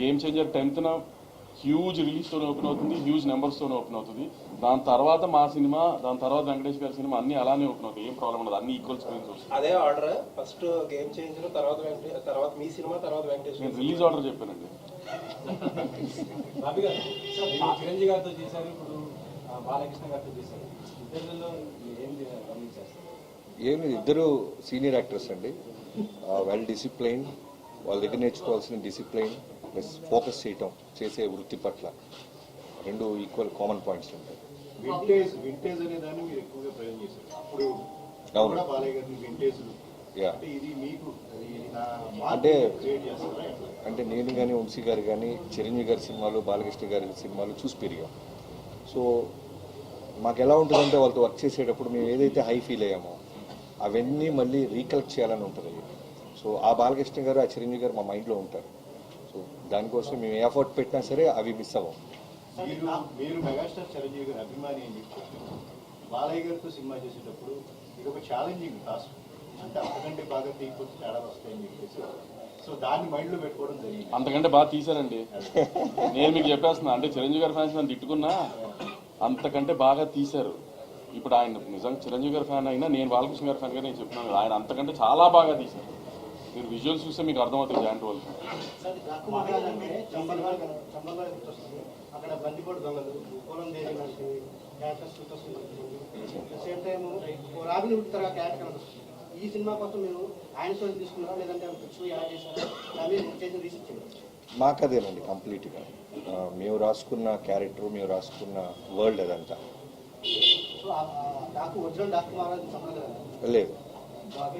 Game changer 10th huge రిలీజ్తో open అవుతుంది, huge నెంబర్స్తో ఓపెన్ అవుతుంది. దాని తర్వాత మా సినిమా, దాని తర్వాత వెంకటేష్ గారి సినిమా అన్ని అలానే ఓపెన్ అవుతాయి. ఏం ప్రాబ్లం ఉండదు, అన్ని ఈక్వల్ స్క్రీన్స్ వస్తాయి. అదే ఆర్డర్ ఫస్ట్ గేమ్ చేంజర్, తర్వాత మీ సినిమా, తర్వాత వెంకటేష్. నేను రిలీజ్ ఆర్డర్ చెప్పానండి. చిరంజీవి గారితో చేశారు, ఇప్పుడు బాలకృష్ణ గారితో చేశారు. ఏం ఇద్దరు సీనియర్ యాక్టర్స్ అండి, వెల్ డిసిప్లైన్, వాళ్ళ దగ్గర నేర్చుకోవాల్సిన డిసిప్లైన్ ప్లస్ ఫోకస్ చేయటం, చేసే వృత్తి పట్ల రెండు ఈక్వల్ కామన్ పాయింట్స్ ఉంటాయి. వింటేజ్ అనే దాన్ని మీరు ఎక్కువగా ప్రయోగం చేశారు. అప్పుడు అవును, బాలయ్య గారిని వింటేజ్ ఇది మీకు అంటే నేను కానీ వంశీ గారు కానీ చిరంజీవి గారి సినిమాలు, బాలకృష్ణ గారి సినిమాలు చూసి పెరిగాం. సో మాకు ఎలా ఉంటుందంటే వాళ్ళతో వర్క్ చేసేటప్పుడు మేము ఏదైతే హై ఫీల్ అయ్యామో అవన్నీ మళ్ళీ రీకలెక్ట్ చేయాలని ఉంటుంది. సో ఆ బాలకృష్ణ గారు, ఆ చిరంజీవి గారు మా మైండ్లో ఉంటారు. సో దానికోసం మేము ఏ ఎఫర్ట్ పెట్టినా సరే అవి మిస్ అవ్వం. మీరు మెగాస్టార్ చిరంజీవి గారి అభిమాని అని చెప్పి బాలయ్య గారితో సినిమా చేసేటప్పుడు ఇది ఒక ఛాలెంజింగ్ టాస్క్, అంటే అంతకంటే బాగా తీయకపోతే తేడా వస్తాయని చెప్పేసి సో దాన్ని మైండ్లో పెట్టుకోవడం జరిగింది. అంతకంటే బాగా తీశారండి. నేను మీకు చెప్పేస్తున్నా, అంటే చిరంజీవి గారి ఫ్యాన్స్ నన్ను తిట్టుకున్నా అంతకంటే బాగా తీశారు. ఇప్పుడు ఆయన నిజంగా చిరంజీవి గారి ఫ్యాన్ అయినా, నేను బాలకృష్ణ గారి ఫ్యాన్గా నేను చెప్తున్నాను, ఆయన అంతకంటే చాలా బాగా తీశారు. మీరు విజువల్స్ చూస్తే మీకు అర్థమవుతుంది జాయింట్ వాళ్ళు. అక్కడ బందిపోటు దొంగలు, పొలం దేవి లాంటి characters same time Robin Hood తరగా క్యారెక్టర్ కనిపిస్తుంది. ఈ సినిమా కోసం మీరు ఆయన స్టోరీ తీసుకున్నారా, లేదంటే ఎలా చేశారా, రీసెర్చ్ చేయాలి? మాకు అదేనండి కంప్లీట్గా. మేము రాసుకున్న క్యారెక్టర్, మేము రాసుకున్న వరల్డ్ అదంతా. సో డాకు ఒరిజినల్ డాకు మహారాజ్ సంప్రదాయం లేదు,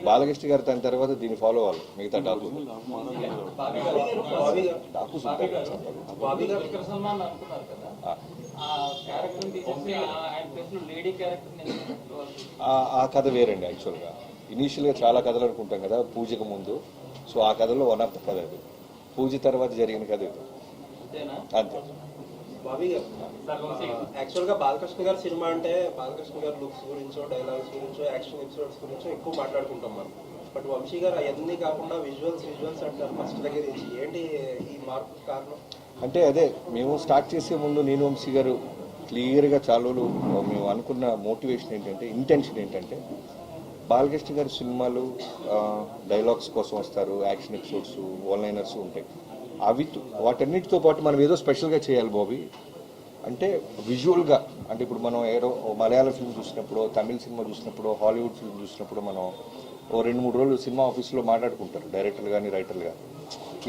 బాలకృష్ణ గారు దాని తర్వాత దీన్ని ఫాలో అవ్వాలి. మిగతా డాకు ఆ కథ వేరండి. యాక్చువల్గా ఇనీషియల్గా చాలా కథలు అనుకుంటాం కదా పూజకు ముందు. సో ఆ కథలో వన్ ఆఫ్ ద కథ అది. పూజ తర్వాత జరిగిన కథ ఇది అంతే. బాబీ గారు, యాక్చువల్గా బాలకృష్ణ గారి సినిమా అంటే బాలకృష్ణ గారి లుక్స్ గురించో, డైలాగ్స్ గురించో, యాక్షన్ ఎపిసోడ్స్ గురించో ఎక్కువ మాట్లాడుకుంటాం మనం. బట్ వంశీ గారు అవన్నీ కాకుండా విజువల్స్ అంటారు ఫస్ట్ దగ్గర నుంచి. ఏంటి ఈ మార్పు కారణం? అంటే అదే మేము స్టార్ట్ చేసే ముందు నేను వంశీ గారు క్లియర్గా చాలా మేము అనుకున్న మోటివేషన్ ఏంటంటే, ఇంటెన్షన్ ఏంటంటే, బాలకృష్ణ గారి సినిమాలు డైలాగ్స్ కోసం వస్తారు, యాక్షన్ ఎపిసోడ్స్, ఓన్లైనర్స్ ఉంటాయి. అవి వాటన్నిటితో పాటు మనం ఏదో స్పెషల్గా చేయాలి బాబీ. అంటే విజువల్గా, అంటే ఇప్పుడు మనం ఏదో మలయాళ ఫిల్మ్ చూసినప్పుడు, తమిళ సినిమా చూసినప్పుడు, హాలీవుడ్ ఫిల్మ్ చూసినప్పుడు మనం ఓ 2-3 రోజులు సినిమా ఆఫీస్లో మాట్లాడుకుంటారు డైరెక్టర్లు కానీ రైటర్లు కానీ.